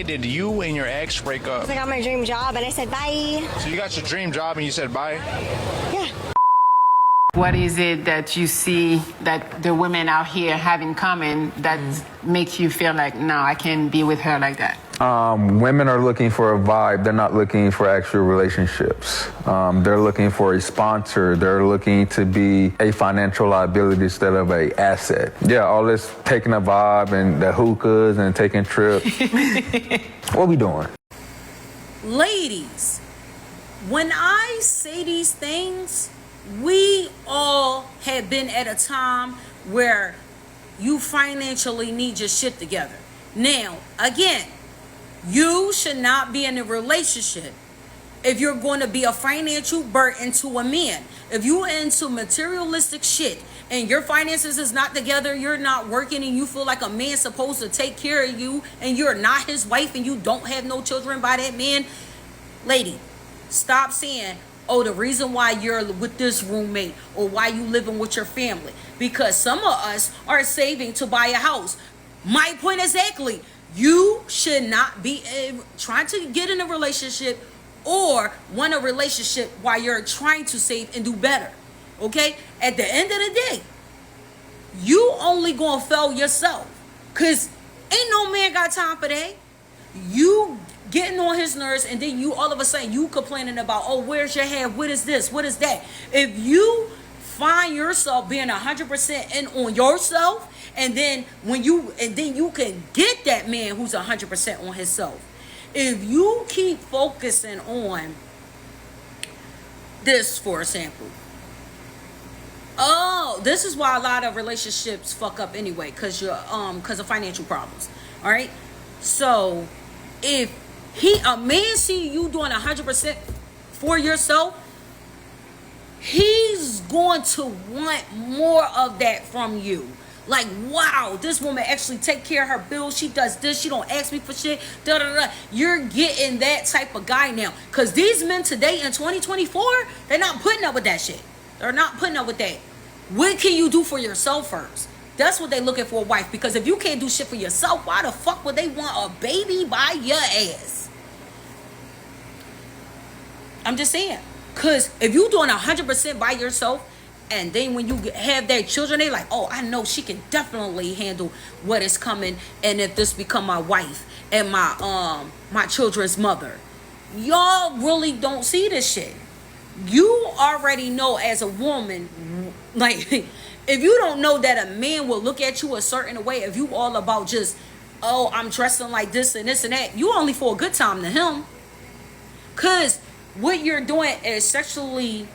why did you and your ex break up? I got my dream job and I said bye. So you got your dream job and you said bye? Yeah. What is it that you see that the women out here have in common that makes you feel like, no, I can't be with her like that? Women are looking for a vibe. They're not looking for actual relationships. They're looking for a sponsor. They're looking to be a financial liability instead of a asset. Yeah, all this taking a vibe and the hookahs and taking trips. What we doing? Ladies, when I say these things, we all have been at a time where you financially need your shit together. Now, again, you should not be in a relationship if you're going to be a financial burden to a man. If you're into materialistic shit and your finances is not together, you're not working, and you feel like a man's supposed to take care of you and you're not his wife and you don't have no children by that man, lady, stop saying, oh, the reason why you're with this roommate or why you living with your family, because some of us are saving to buy a house. My point exactly. You should not be trying to get in a relationship or want a relationship while you're trying to save and do better. Okay? At the end of the day, you only gonna fail yourself, because ain't no man got time for that. You getting on his nerves, and then you all of a sudden you complaining about, oh, where's your hair? What is this? What is that? If you find yourself being 100% in on yourself, and then you can get that man who's 100% on himself. If you keep focusing on this, for example, oh, this is why a lot of relationships fuck up anyway, because of financial problems. All right, so if a man see you doing 100% for yourself, he's going to want more of that from you. Like, wow, this woman actually take care of her bills. She does this. She don't ask me for shit. Da, da, da. You're getting that type of guy now. Because these men today in 2024, they're not putting up with that shit. They're not putting up with that. What can you do for yourself first? That's what they're looking for a wife. Because if you can't do shit for yourself, why the fuck would they want a baby by your ass? I'm just saying. Because if you're doing 100% by yourself, and then when you have their children, they like, oh, I know she can definitely handle what is coming. And if this become my wife and my children's mother, y'all really don't see this shit. You already know as a woman, like, if you don't know that a man will look at you a certain way, if you all about just, oh, I'm dressing like this and this and that, you only for a good time to him. Because what you're doing is sexually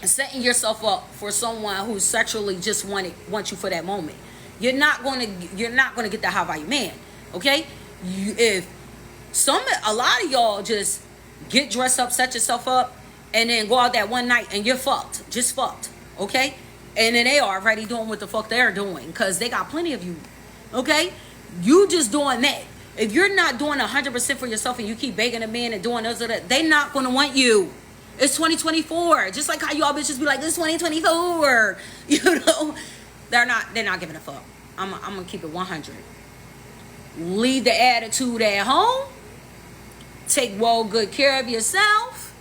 setting yourself up for someone who sexually just want you for that moment. You're not gonna get the high value man. Okay, a lot of y'all just get dressed up, set yourself up, and then go out that one night and you're fucked, just fucked. Okay, and then they are already doing what the fuck they're doing because they got plenty of you. Okay, you just doing that. If you're not doing 100% for yourself and you keep begging a man and doing those, they're not gonna want you. It's 2024. Just like how y'all bitches be like, it's 2024. You know, they're not giving a fuck. I'm gonna keep it 100. Leave the attitude at home. Take well good care of yourself.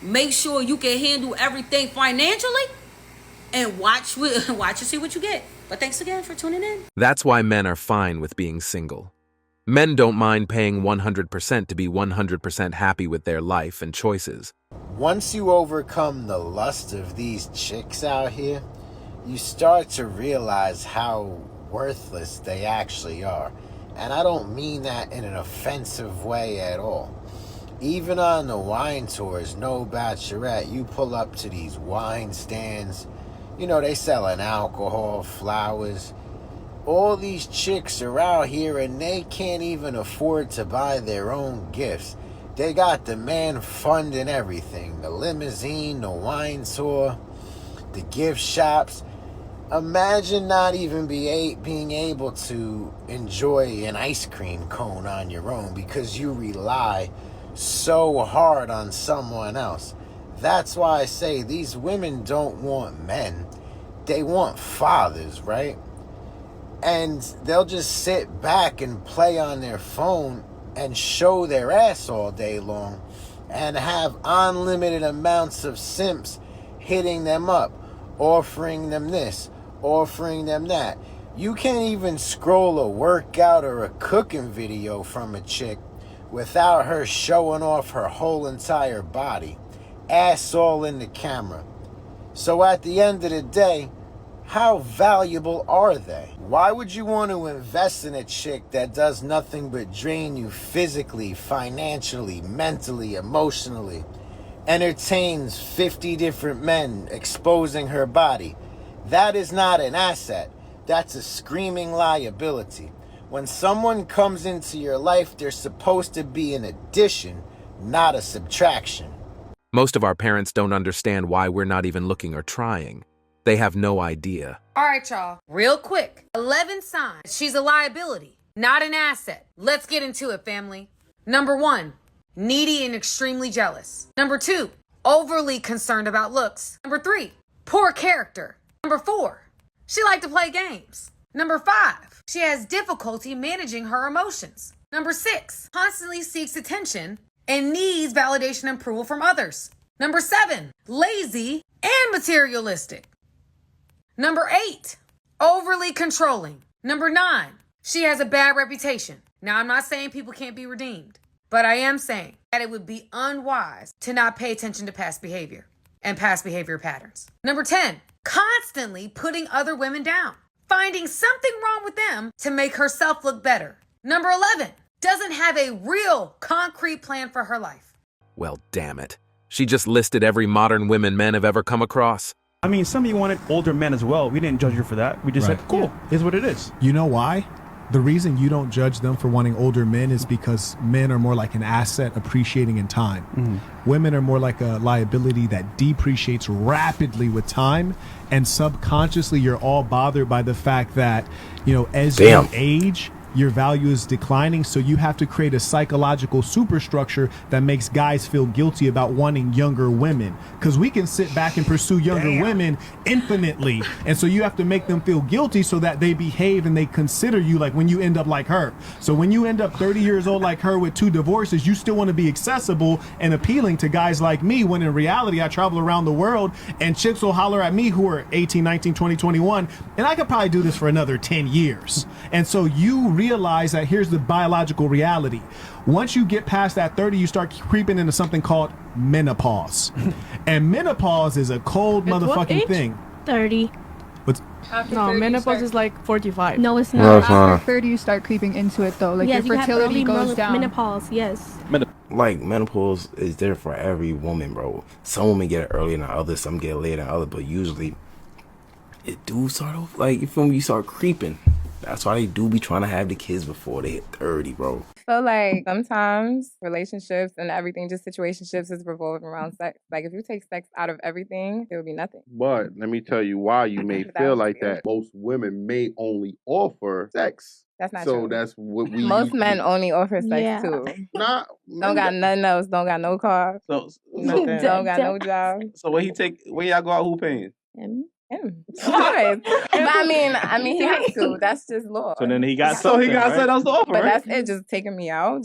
Make sure you can handle everything financially, and watch and see what you get. But thanks again for tuning in. That's why men are fine with being single. Men don't mind paying 100% to be 100% happy with their life and choices. Once you overcome the lust of these chicks out here, you start to realize how worthless they actually are. And I don't mean that in an offensive way at all. Even on the wine tours, no bachelorette, you pull up to these wine stands. You know, they selling alcohol, flowers. All these chicks are out here and they can't even afford to buy their own gifts. They got the man funding everything. The limousine, the wine tour, the gift shops. Imagine not even being able to enjoy an ice cream cone on your own because you rely so hard on someone else. That's why I say these women don't want men. They want fathers, right? and they'll just sit back and play on their phone and show their ass all day long and have unlimited amounts of simps hitting them up, offering them this, offering them that. You can't even scroll a workout or a cooking video from a chick without her showing off her whole entire body, ass all in the camera. So at the end of the day, how valuable are they? Why would you want to invest in a chick that does nothing but drain you physically, financially, mentally, emotionally, entertains 50 different men exposing her body? That is not an asset. That's a screaming liability. When someone comes into your life, they're supposed to be an addition, not a subtraction. Most of our parents don't understand why we're not even looking or trying. They have no idea. All right, y'all. Real quick. 11 signs she's a liability, not an asset. Let's get into it, family. Number 1, needy and extremely jealous. Number 2, overly concerned about looks. Number 3, poor character. Number 4, she likes to play games. Number 5, she has difficulty managing her emotions. Number 6, constantly seeks attention and needs validation and approval from others. Number 7, lazy and materialistic. Number 8, overly controlling. Number 9, she has a bad reputation. Now, I'm not saying people can't be redeemed, but I am saying that it would be unwise to not pay attention to past behavior and past behavior patterns. Number 10, constantly putting other women down, finding something wrong with them to make herself look better. Number 11, doesn't have a real concrete plan for her life. Well, damn it. She just listed every modern women men have ever come across. I mean, some of you wanted older men as well. We didn't judge you for that. We just said, cool, is what it is. You know why? The reason you don't judge them for wanting older men is because men are more like an asset appreciating in time. Women are more like a liability that depreciates rapidly with time, and subconsciously you're all bothered by the fact that, you know, as you age, your value is declining, so you have to create a psychological superstructure that makes guys feel guilty about wanting younger women, because we can sit back and pursue younger women infinitely, and so you have to make them feel guilty so that they behave and they consider you, like when you end up like her. So when you end up 30 years old like her with 2 divorces, you still want to be accessible and appealing to guys like me, when in reality I travel around the world and chicks will holler at me who are 18, 19, 20, 21, and I could probably do this for another 10 years. And so you realize that here's the biological reality. Once you get past that 30, you start creeping into something called menopause. And menopause is a cold motherfucking thing. 30. What's No, menopause is like 45. No, it's not. After 30, you start creeping into it, though. Like, yes, your fertility goes down. Menopause, yes. Like, menopause is there for every woman, bro. Some women get it earlier than others, some get it later than others, but usually it do start off, like, you feel me, you start creeping. That's why they do be trying to have the kids before they hit 30, bro. So, like, sometimes relationships and everything, just situationships, is revolving around sex. Like, if you take sex out of everything, there would be nothing. But let me tell you why you may feel like that. Most women may only offer sex. That's not true. So true. that's what we... Most men only offer sex, too. Don't got nothing else. Don't got no car. So don't got no job. So where y'all go out, who paying? Him. Of course. But I mean, he has to. That's just law. So then he got something else to offer, But right? that's it. Just taking me out.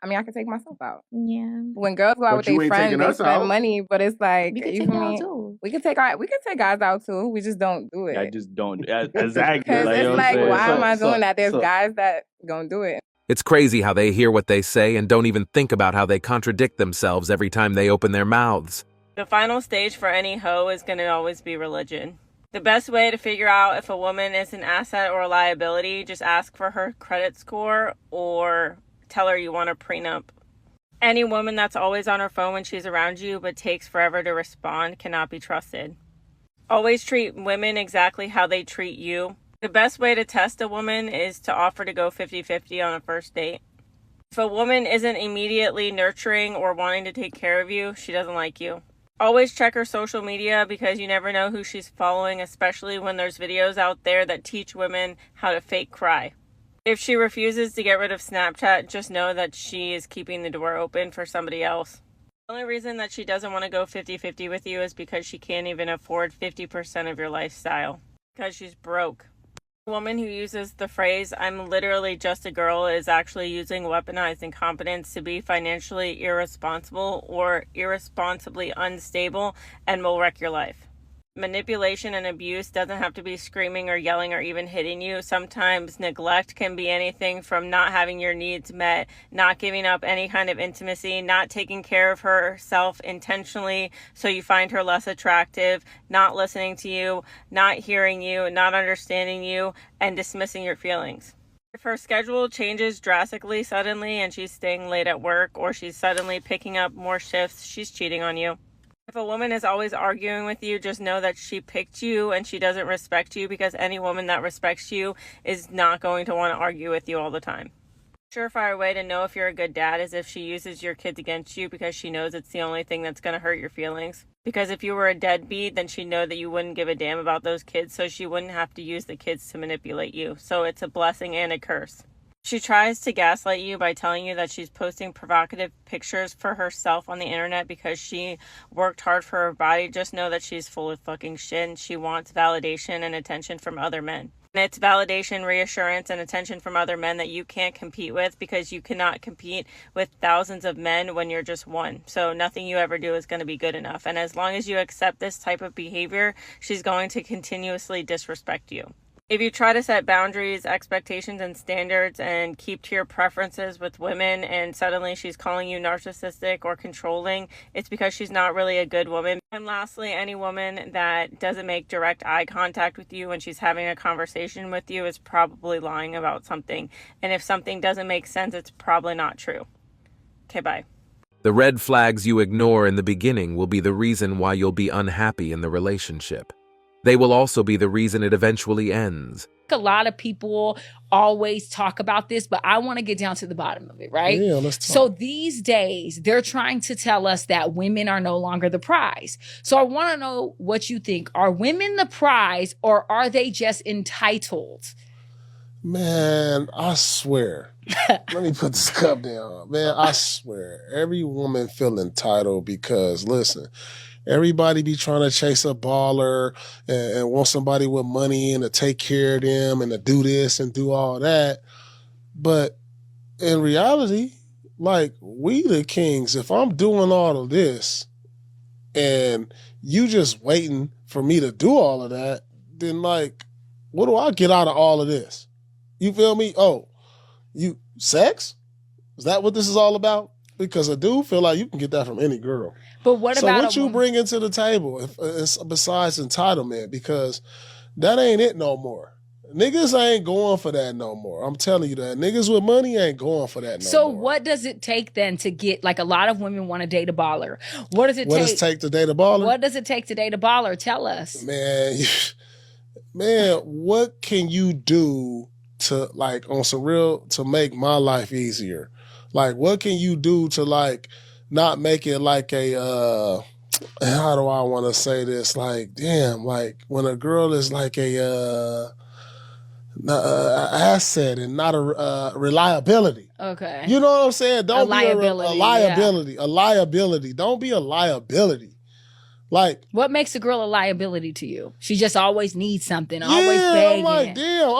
I can take myself out. Yeah. When girls go out with their friends, they spend money. But it's like, We can take y'all too. We can take guys out too. We just don't do it. I just don't. Exactly. Because it's like, why am I doing that? There's guys that gonna do it. It's crazy how they hear what they say and don't even think about how they contradict themselves every time they open their mouths. The final stage for any hoe is going to always be religion. The best way to figure out if a woman is an asset or a liability, just ask for her credit score or tell her you want a prenup. Any woman that's always on her phone when she's around you but takes forever to respond cannot be trusted. Always treat women exactly how they treat you. The best way to test a woman is to offer to go 50-50 on a first date. If a woman isn't immediately nurturing or wanting to take care of you, she doesn't like you. Always check her social media because you never know who she's following, especially when there's videos out there that teach women how to fake cry. If she refuses to get rid of Snapchat, just know that she is keeping the door open for somebody else. The only reason that she doesn't want to go 50-50 with you is because she can't even afford 50% of your lifestyle. Because she's broke. A woman who uses the phrase, I'm literally just a girl, is actually using weaponized incompetence to be financially irresponsible or irresponsibly unstable and will wreck your life. Manipulation and abuse doesn't have to be screaming or yelling or even hitting you. Sometimes neglect can be anything from not having your needs met, not giving up any kind of intimacy, not taking care of herself intentionally so you find her less attractive, not listening to you, not hearing you, not understanding you, and dismissing your feelings. If her schedule changes drastically suddenly and she's staying late at work or she's suddenly picking up more shifts, she's cheating on you. If a woman is always arguing with you, just know that she picked you and she doesn't respect you, because any woman that respects you is not going to want to argue with you all the time. A surefire way to know if you're a good dad is if she uses your kids against you because she knows it's the only thing that's going to hurt your feelings. Because if you were a deadbeat, then she'd know that you wouldn't give a damn about those kids, so she wouldn't have to use the kids to manipulate you. So it's a blessing and a curse. She tries to gaslight you by telling you that she's posting provocative pictures for herself on the internet because she worked hard for her body. Just know that she's full of fucking shit and she wants validation and attention from other men. And it's validation, reassurance, and attention from other men that you can't compete with, because you cannot compete with thousands of men when you're just one. So nothing you ever do is going to be good enough. And as long as you accept this type of behavior, she's going to continuously disrespect you. If you try to set boundaries, expectations, and standards and keep to your preferences with women, and suddenly she's calling you narcissistic or controlling, it's because she's not really a good woman. And lastly, any woman that doesn't make direct eye contact with you when she's having a conversation with you is probably lying about something. And if something doesn't make sense, it's probably not true. Okay, bye. The red flags you ignore in the beginning will be the reason why you'll be unhappy in the relationship. They will also be the reason it eventually ends. A lot of people always talk about this, but I want to get down to the bottom of it, right? Yeah, let's talk. So these days, they're trying to tell us that women are no longer the prize. So I want to know what you think. Are women the prize, or are they just entitled? Man, I swear. Let me put this cup down. Man, I swear. Every woman feel entitled because, listen, everybody be trying to chase a baller and want somebody with money and to take care of them and to do this and do all that. But in reality, like, we the kings. If I'm doing all of this and you just waiting for me to do all of that, then, like, what do I get out of all of this? You feel me? Oh, you sex? Is that what this is all about? Because a dude feel like you can get that from any girl. But what so about what you bringing to the table besides entitlement? Because that ain't it no more. Niggas ain't going for that no more. I'm telling you that. Niggas with money ain't going for that no more. So what does it take then to get, like, a lot of women want to date a baller? What does it take to date a baller? What does it take to date a baller? Tell us. Man, what can you do to, like, on some real, to make my life easier? Like, what can you do to, like, not make it like a, how do I want to say this? Like, damn, like, when a girl is like a asset and not a reliability. Okay. You know what I'm saying? Don't be a liability. Yeah. A liability. Don't be a liability. Like, what makes a girl a liability to you? She just always needs something, always begging. I'm like, damn,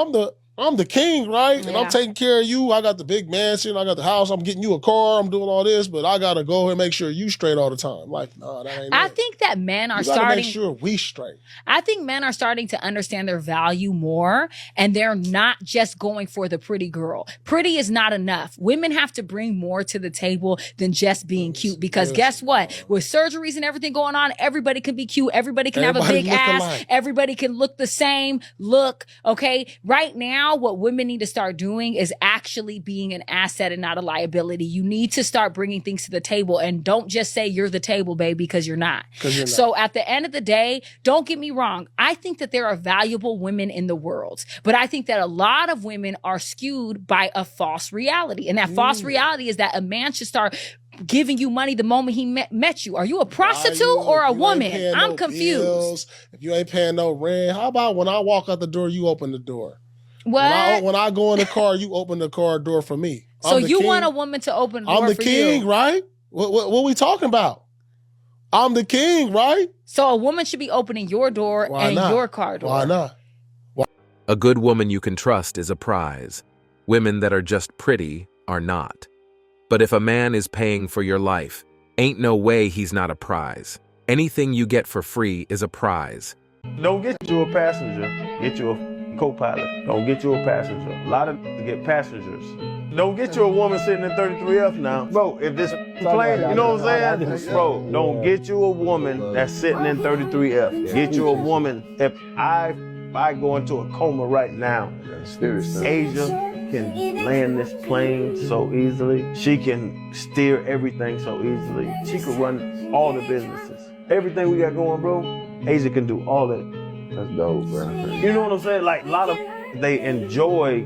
I'm the king, right? And I'm taking care of you. I got the big mansion. I got the house. I'm getting you a car. I'm doing all this, but I got to go and make sure you straight all the time. Like, nah, that ain't I it. think that men are You gotta starting. make sure we straight. I think men are starting to understand their value more, and they're not just going for the pretty girl. Pretty is not enough. Women have to bring more to the table than just being cute, because guess what? With surgeries and everything going on, everybody can be cute. Everybody can have a big ass. Alike. Everybody can look the same look. Okay. Right now, what women need to start doing is actually being an asset and not a liability. You need to start bringing things to the table, and don't just say you're the table, baby, because you're not. So at the end of the day, don't get me wrong. I think that there are valuable women in the world, but I think that a lot of women are skewed by a false reality. And that false reality is that a man should start giving you money the moment he met you. Are you a prostitute or a woman? I'm confused. Bills, if you ain't paying no rent, how about when I walk out the door, you open the door? What? When I go in the car, you open the car door for me. So you want a woman to open the door for you? I'm the king, right? What we talking about? I'm the king, right? So a woman should be opening your door and your car door. Why not? A good woman you can trust is a prize. Women that are just pretty are not. But if a man is paying for your life, ain't no way he's not a prize. Anything you get for free is a prize. Don't get you a passenger, get you a co-pilot. Don't get you a passenger. A lot of get passengers. Don't get you a woman sitting in 33F now. Bro, if this plane, you know what I'm saying? Bro, don't get you a woman that's sitting in 33F. Get you a woman, if I go into a coma right now, Asia can land this plane so easily. She can steer everything so easily. She can run all the businesses. Everything we got going, bro, Asia can do all that. That's dope, bro. You know what I'm saying? Like, a lot of they enjoy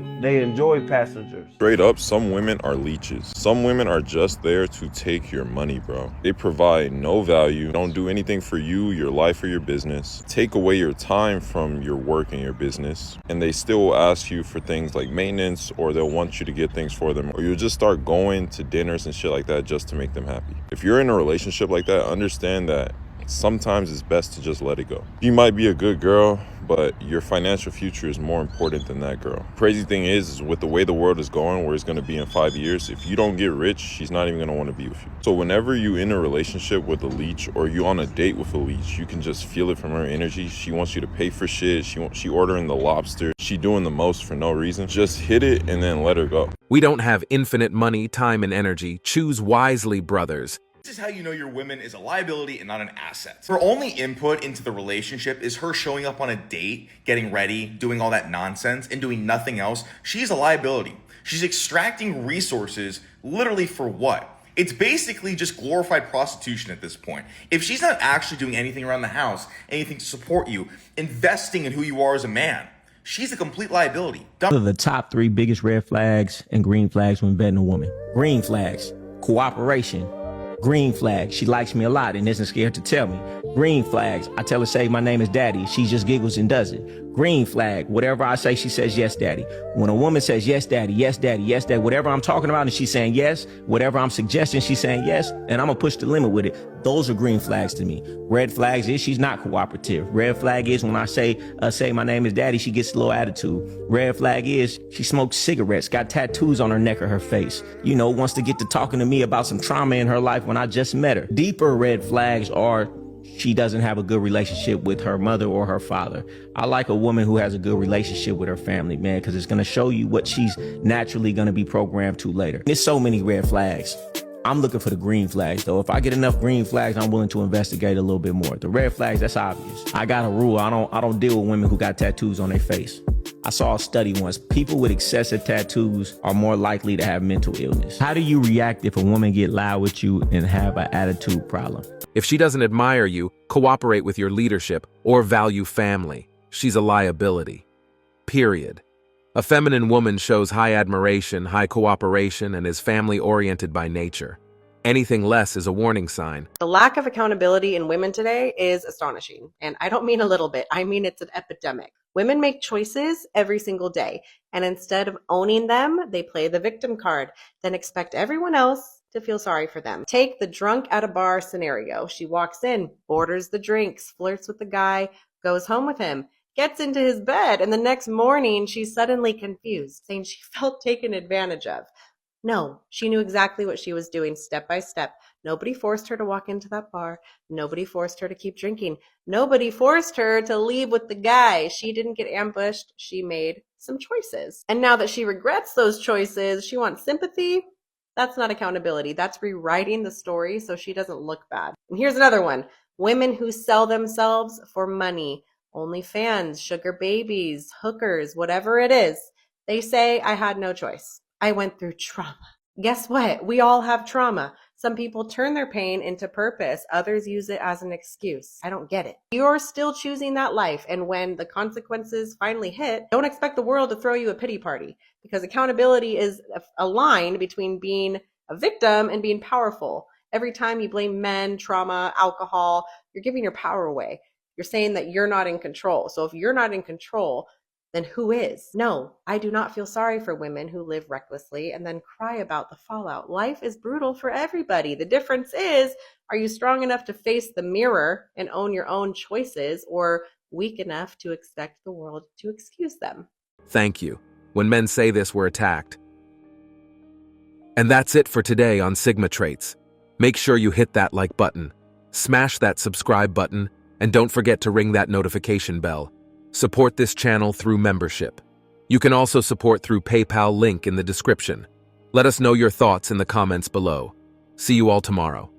passengers. Straight up, some women are leeches. Some women are just there to take your money, bro. They provide no value, don't do anything for you, your life, or your business, take away your time from your work and your business, and they still will ask you for things like maintenance, or they'll want you to get things for them, or you'll just start going to dinners and shit like that just to make them happy. If you're in a relationship like that, understand that sometimes it's best to just let it go. You might be a good girl, but your financial future is more important than that girl. Crazy thing is with the way the world is going, where it's going to be in 5 years, if you don't get rich, she's not even going to want to be with you. So whenever you in a relationship with a leech, or you on a date with a leech, you can just feel it from her energy. She wants you to pay for shit. She ordering the lobster. She doing the most for no reason. Just hit it and then let her go. We don't have infinite money, time, and energy. Choose wisely, brothers. This is how you know your woman is a liability and not an asset. Her only input into the relationship is her showing up on a date, getting ready, doing all that nonsense, and doing nothing else. She's a liability. She's extracting resources literally for what? It's basically just glorified prostitution at this point. If she's not actually doing anything around the house, anything to support you, investing in who you are as a man, she's a complete liability. What are the top 3 biggest red flags and green flags when vetting a woman? Green flags, cooperation. Green flag, she likes me a lot and isn't scared to tell me. Green flags, I tell her, say, my name is daddy. She just giggles and does it. Green flag, whatever I say, she says, yes, daddy. When a woman says, yes, daddy, yes, daddy, yes, daddy, whatever I'm talking about and she's saying yes, whatever I'm suggesting, she's saying yes, and I'm gonna push the limit with it. Those are green flags to me. Red flags is she's not cooperative. Red flag is when I say my name is daddy, she gets a little attitude. Red flag is she smokes cigarettes, got tattoos on her neck or her face. You know, wants to get to talking to me about some trauma in her life when I just met her. Deeper red flags are she doesn't have a good relationship with her mother or her father. I like a woman who has a good relationship with her family, man, because it's going to show you what she's naturally going to be programmed to later. There's so many red flags. I'm looking for the green flags, though. If I get enough green flags, I'm willing to investigate a little bit more. The red flags, that's obvious. I got a rule. I don't deal with women who got tattoos on their face. I saw a study once. People with excessive tattoos are more likely to have mental illness. How do you react if a woman get loud with you and have an attitude problem? If she doesn't admire you, cooperate with your leadership, or value family, she's a liability. Period. A feminine woman shows high admiration, high cooperation, and is family-oriented by nature. Anything less is a warning sign. The lack of accountability in women today is astonishing. And I don't mean a little bit. I mean it's an epidemic. Women make choices every single day. And instead of owning them, they play the victim card, then expect everyone else to feel sorry for them. Take the drunk at a bar scenario. She walks in, orders the drinks, flirts with the guy, goes home with him, gets into his bed, and the next morning she's suddenly confused, saying she felt taken advantage of. No, she knew exactly what she was doing step by step. Nobody forced her to walk into that bar. Nobody forced her to keep drinking. Nobody forced her to leave with the guy. She didn't get ambushed. She made some choices. And now that she regrets those choices, she wants sympathy. That's not accountability. That's rewriting the story so she doesn't look bad. And here's another one. Women who sell themselves for money. OnlyFans, sugar babies, hookers, whatever it is. They say, I had no choice. I went through trauma. Guess what? We all have trauma. Some people turn their pain into purpose. Others use it as an excuse. I don't get it. You're still choosing that life. And when the consequences finally hit, don't expect the world to throw you a pity party, because accountability is a line between being a victim and being powerful. Every time you blame men, trauma, alcohol, you're giving your power away. You're saying that you're not in control. So if you're not in control, then who is? No, I do not feel sorry for women who live recklessly and then cry about the fallout. Life is brutal for everybody. The difference is, are you strong enough to face the mirror and own your own choices, or weak enough to expect the world to excuse them? Thank you. When men say this, we're attacked. And that's it for today on Sigma Traits. Make sure you hit that like button, smash that subscribe button, and don't forget to ring that notification bell. Support this channel through membership. You can also support through PayPal link in the description. Let us know your thoughts in the comments below. See you all tomorrow.